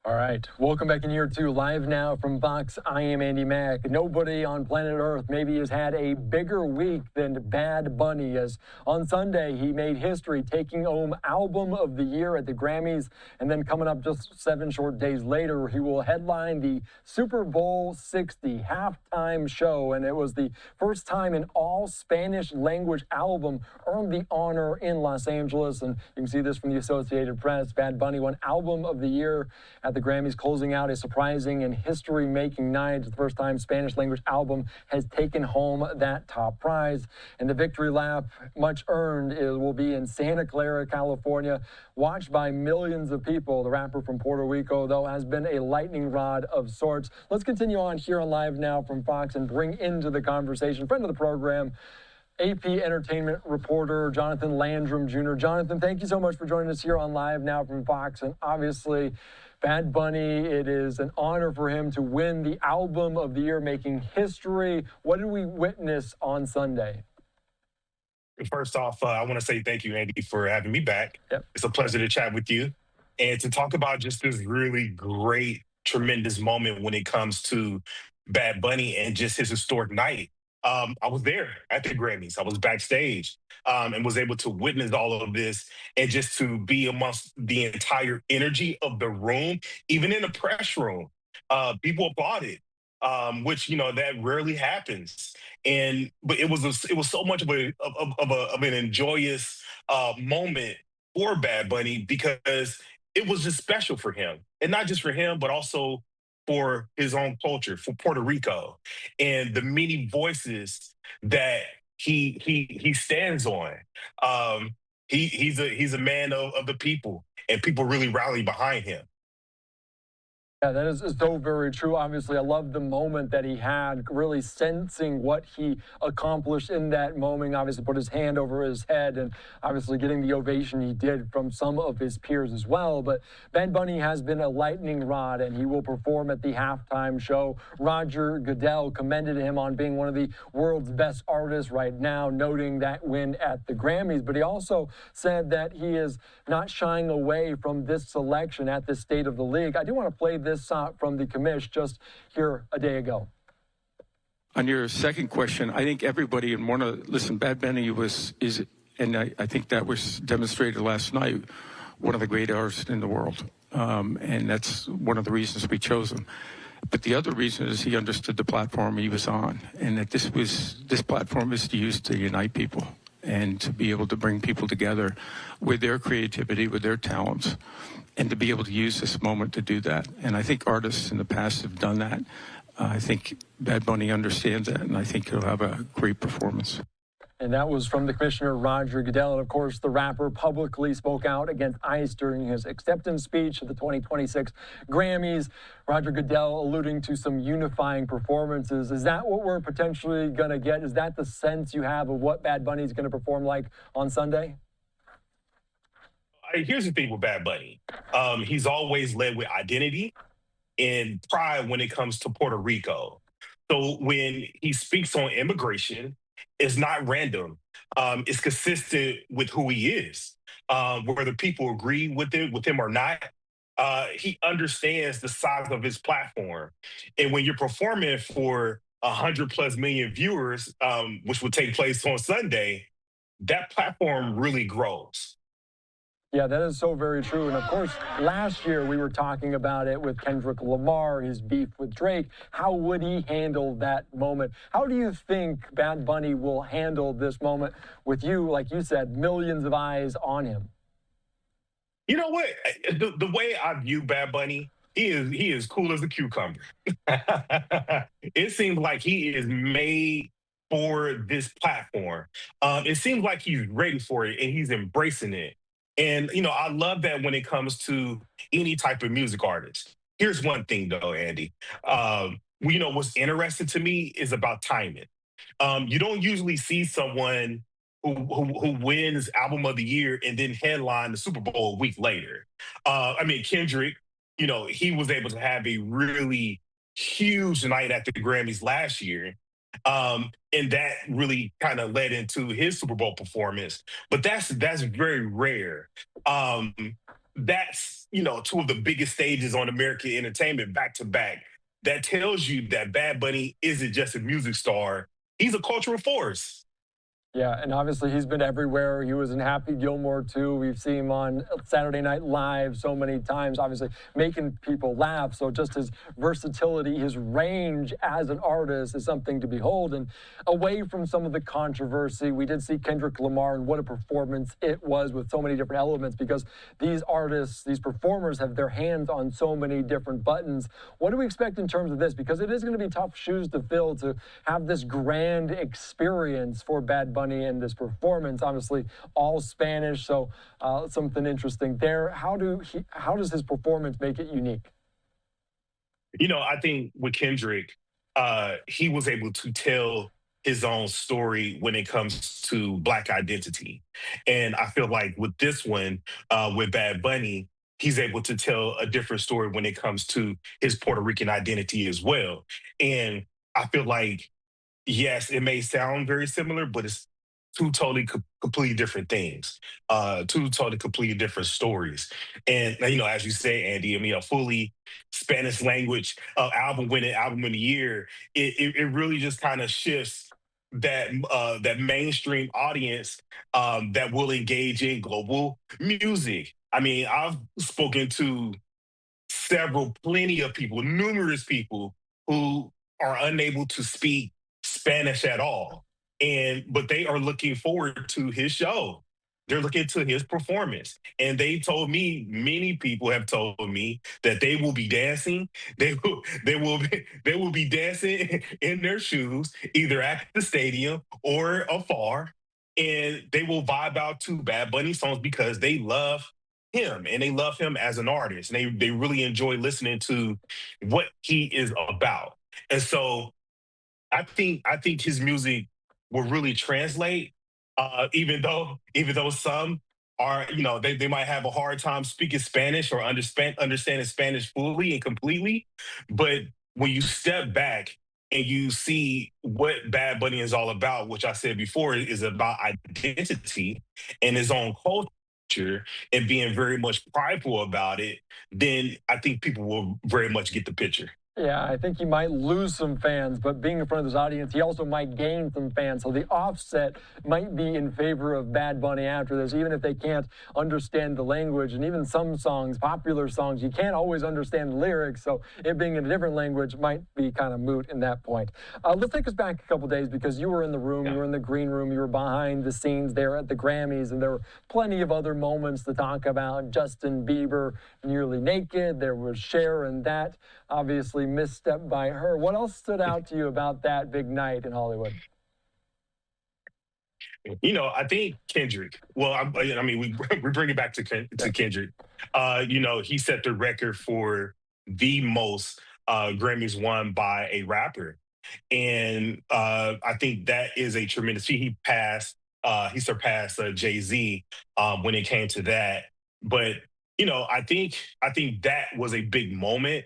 All right, welcome back in here to Live Now from Fox. I am Andy Mack. Nobody on planet Earth maybe has had a bigger week than Bad Bunny, as on Sunday he made history taking home Album of the Year at the Grammys, and then coming up just 7 short days later, he will headline the Super Bowl 60 halftime show, and it was the first time an all Spanish language album earned the honor in Los Angeles, and you can see this from the Associated Press. Bad Bunny won Album of the Year at the Grammys, closing out a surprising and history-making night. It's the first time Spanish-language album has taken home that top prize. And the victory lap, much earned, will be in Santa Clara, California, watched by millions of people. The rapper from Puerto Rico, though, has been a lightning rod of sorts. Let's continue on here on Live Now from Fox and bring into the conversation, friend of the program, AP Entertainment reporter Jonathan Landrum Jr. Jonathan, thank you so much for joining us here on Live Now from Fox. And obviously, Bad Bunny, it is an honor for him to win the Album of the Year, making history. What did we witness on Sunday? First off, I want to say thank you, Andy, for having me back. Yep. It's a pleasure to chat with you and to talk about just this really great, tremendous moment when it comes to Bad Bunny and just his historic night. I was there at the Grammys. I was backstage and was able to witness all of this and just to be amongst the entire energy of the room, even in the press room. People applauded, which that rarely happens. But it was so much of an enjoyous moment for Bad Bunny because it was just special for him, and not just for him, but also for his own culture, for Puerto Rico, and the many voices that he stands on. He's a man of the people, and people really rally behind him. Yeah, that is so very true. Obviously, I love the moment that he had, really sensing what he accomplished in that moment. Obviously, put his hand over his head and obviously getting the ovation he did from some of his peers as well. But Bad Bunny has been a lightning rod, and he will perform at the halftime show. Roger Goodell commended him on being one of the world's best artists right now, noting that win at the Grammys. But he also said that he is not shying away from this selection at the State of the League. I do want to play this from the commish just here a day ago. On your second question, I think everybody and listen, Bad Bunny and I think that was demonstrated last night, one of the great artists in the world. And that's one of the reasons we chose him. But the other reason is he understood the platform he was on, and that this platform is used to unite people and to be able to bring people together with their creativity, with their talents, and to be able to use this moment to do that. And I think artists in the past have done that. I think Bad Bunny understands that, and I think he'll have a great performance. And that was from the commissioner, Roger Goodell. And of course, the rapper publicly spoke out against ICE during his acceptance speech at the 2026 Grammys. Roger Goodell alluding to some unifying performances. Is that what we're potentially going to get? Is that the sense you have of what Bad Bunny is going to perform like on Sunday? Here's the thing with Bad Bunny. He's always led with identity and pride when it comes to Puerto Rico. So when he speaks on immigration, it's not random. It's consistent with who he is. Whether people agree with him or not, he understands the size of his platform. And when you're performing for 100+ million viewers, which will take place on Sunday, that platform really grows. Yeah, that is so very true. And of course, last year we were talking about it with Kendrick Lamar, his beef with Drake. How would he handle that moment? How do you think Bad Bunny will handle this moment with you, like you said, millions of eyes on him? You know what? The way I view Bad Bunny, he is cool as a cucumber. It seems like he is made for this platform. It seems like he's ready for it and he's embracing it. And, I love that when it comes to any type of music artist. Here's one thing, though, Andy. What's interesting to me is about timing. You don't usually see someone who wins Album of the Year and then headline the Super Bowl a week later. Kendrick, he was able to have a really huge night at the Grammys last year. And that really kind of led into his Super Bowl performance. But that's very rare. that's, two of the biggest stages on American entertainment back to back. That tells you that Bad Bunny isn't just a music star, he's a cultural force. Yeah, and obviously he's been everywhere. He was in Happy Gilmore too. We've seen him on Saturday Night Live so many times, obviously making people laugh. So just his versatility, his range as an artist is something to behold. And away from some of the controversy, we did see Kendrick Lamar, and what a performance it was with so many different elements, because these artists, these performers have their hands on so many different buttons. What do we expect in terms of this? Because it is going to be tough shoes to fill to have this grand experience for Bad Bunny and this performance, obviously all Spanish, so something interesting there. How does his performance make it unique? I think with Kendrick, he was able to tell his own story when it comes to Black identity. And I feel like with this one, with Bad Bunny, he's able to tell a different story when it comes to his Puerto Rican identity as well. And I feel like, yes, it may sound very similar, but it's two totally completely different things, two totally completely different stories. And as you say, Andy, I mean, a fully Spanish language winning album of the year, it really just kind of shifts that mainstream audience that will engage in global music. I mean, I've spoken to plenty of people, numerous people who are unable to speak Spanish at all. But they are looking forward to his show. They're looking to his performance. And they told me, many people have told me that they will be dancing. They will be dancing in their shoes, either at the stadium or afar. And they will vibe out to Bad Bunny songs because they love him and they love him as an artist. And they really enjoy listening to what he is about. And so I think his music will really translate, even though some are, they might have a hard time speaking Spanish or understanding Spanish fully and completely. But when you step back and you see what Bad Bunny is all about, which I said before is about identity and his own culture and being very much prideful about it, then I think people will very much get the picture. Yeah, I think he might lose some fans, but being in front of his audience, he also might gain some fans. So the offset might be in favor of Bad Bunny after this, even if they can't understand the language. And even some songs, popular songs, you can't always understand the lyrics. So it being in a different language might be kind of moot in that point. Let's take us back a couple days, because you were in the room, you were in the green room, you were behind the scenes there at the Grammys, and there were plenty of other moments to talk about. Justin Bieber nearly naked. There was Cher and that. Obviously misstep by her. What else stood out to you about that big night in Hollywood? I think Kendrick. Well, I mean, we bring it back to Kendrick. He set the record for the most Grammys won by a rapper, and I think that is a tremendous feat. He surpassed Jay-Z when it came to that. But I think that was a big moment,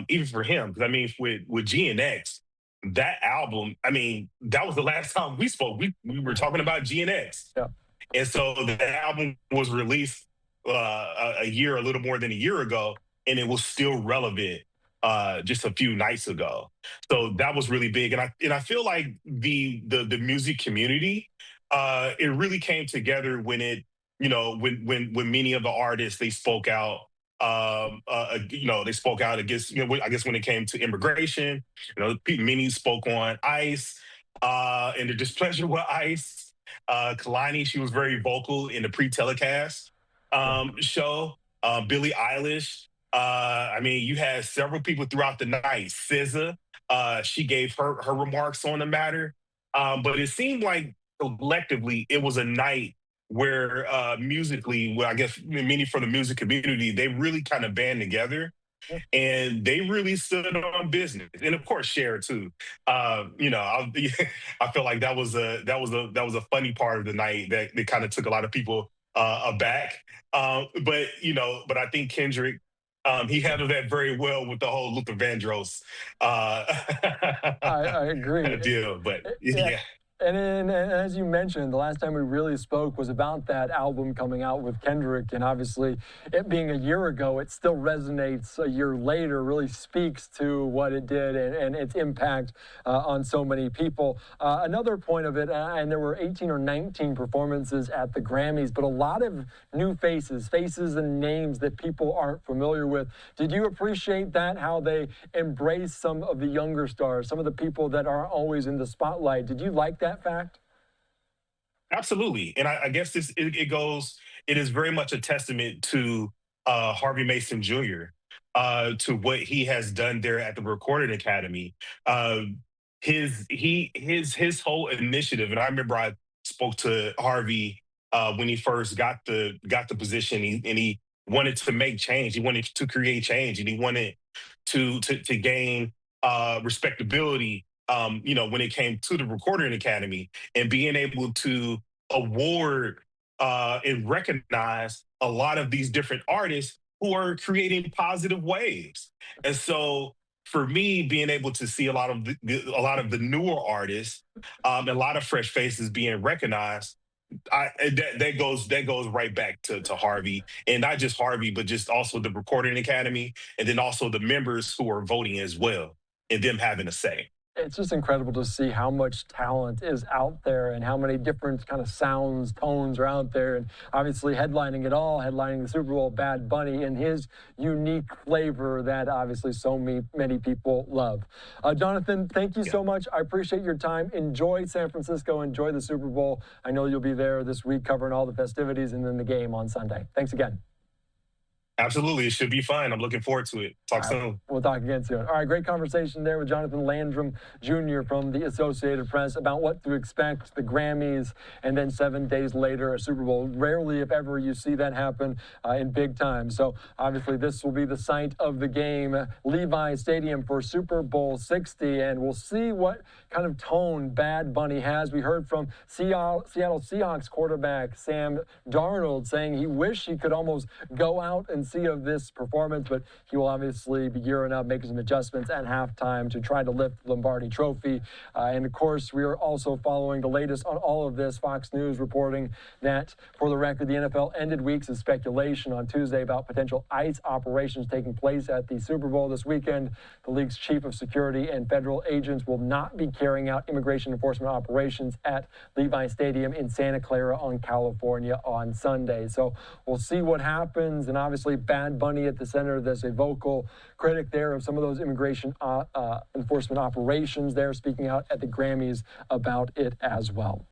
even for him. Because I mean, with GNX, that album, I mean, that was the last time we spoke. We were talking about GNX. Yeah. And so the album was released a little more than a year ago, and it was still relevant just a few nights ago. So that was really big, and I feel like the music community, it really came together when when many of the artists they spoke out. They spoke out against, I guess when it came to immigration, many spoke on ICE and the displeasure with ICE. Kalani, she was very vocal in the pre-telecast show. Billie Eilish. I mean, you had several people throughout the night. SZA, she gave her remarks on the matter. But it seemed like collectively it was a night where musically, well, I guess many from the music community, they really kind of band together and they really stood on business. And of course, Cher too. I feel like that was a funny part of the night that kind of took a lot of people aback. But I think Kendrick, he handled that very well with the whole Luther Vandross I agree. deal. But Yeah. yeah. And then, as you mentioned, the last time we really spoke was about that album coming out with Kendrick, and obviously it being a year ago, it still resonates a year later, really speaks to what it did and its impact on so many people. Another point of it, and there were 18 or 19 performances at the Grammys, but a lot of new faces and names that people aren't familiar with. Did you appreciate that, how they embrace some of the younger stars, some of the people that aren't always in the spotlight? Did you like that fact? Absolutely. And I guess it is very much a testament to Harvey Mason Jr., to what he has done there at the Recording Academy. Uh, his whole initiative, and I remember I spoke to Harvey when he first got the position, and he wanted to make change. He wanted to create change, and he wanted to gain respectability. When it came to the Recording Academy and being able to award and recognize a lot of these different artists who are creating positive waves. And so for me, being able to see a lot of the newer artists, a lot of fresh faces being recognized, that goes right back to Harvey, and not just Harvey, but just also the Recording Academy, and then also the members who are voting as well, and them having a say. It's just incredible to see how much talent is out there and how many different kind of sounds, tones are out there. And obviously headlining it all, headlining the Super Bowl, Bad Bunny and his unique flavor that obviously so many people love. Jonathan, thank you so much. I appreciate your time. Enjoy San Francisco. Enjoy the Super Bowl. I know you'll be there this week covering all the festivities and then the game on Sunday. Thanks again. Absolutely, it should be fun. I'm looking forward to it. Talk soon. We'll talk again soon. All right, great conversation there with Jonathan Landrum Jr. from the Associated Press about what to expect, the Grammys, and then 7 days later, a Super Bowl. Rarely, if ever, you see that happen in big time. So obviously, this will be the site of the game, Levi Stadium for Super Bowl 60, and we'll see what kind of tone Bad Bunny has. We heard from Seattle Seahawks quarterback Sam Darnold saying he wished he could almost go out and see of this performance, but he will obviously be gearing up, making some adjustments at halftime to try to lift the Lombardi Trophy. And of course, we are also following the latest on all of this. Fox News reporting that, for the record, the NFL ended weeks of speculation on Tuesday about potential ICE operations taking place at the Super Bowl this weekend. The league's chief of security and federal agents will not be carrying out immigration enforcement operations at Levi Stadium in Santa Clara on California on Sunday. So we'll see what happens, and obviously Bad Bunny at the center of this, a vocal critic there of some of those immigration enforcement operations there, speaking out at the Grammys about it as well.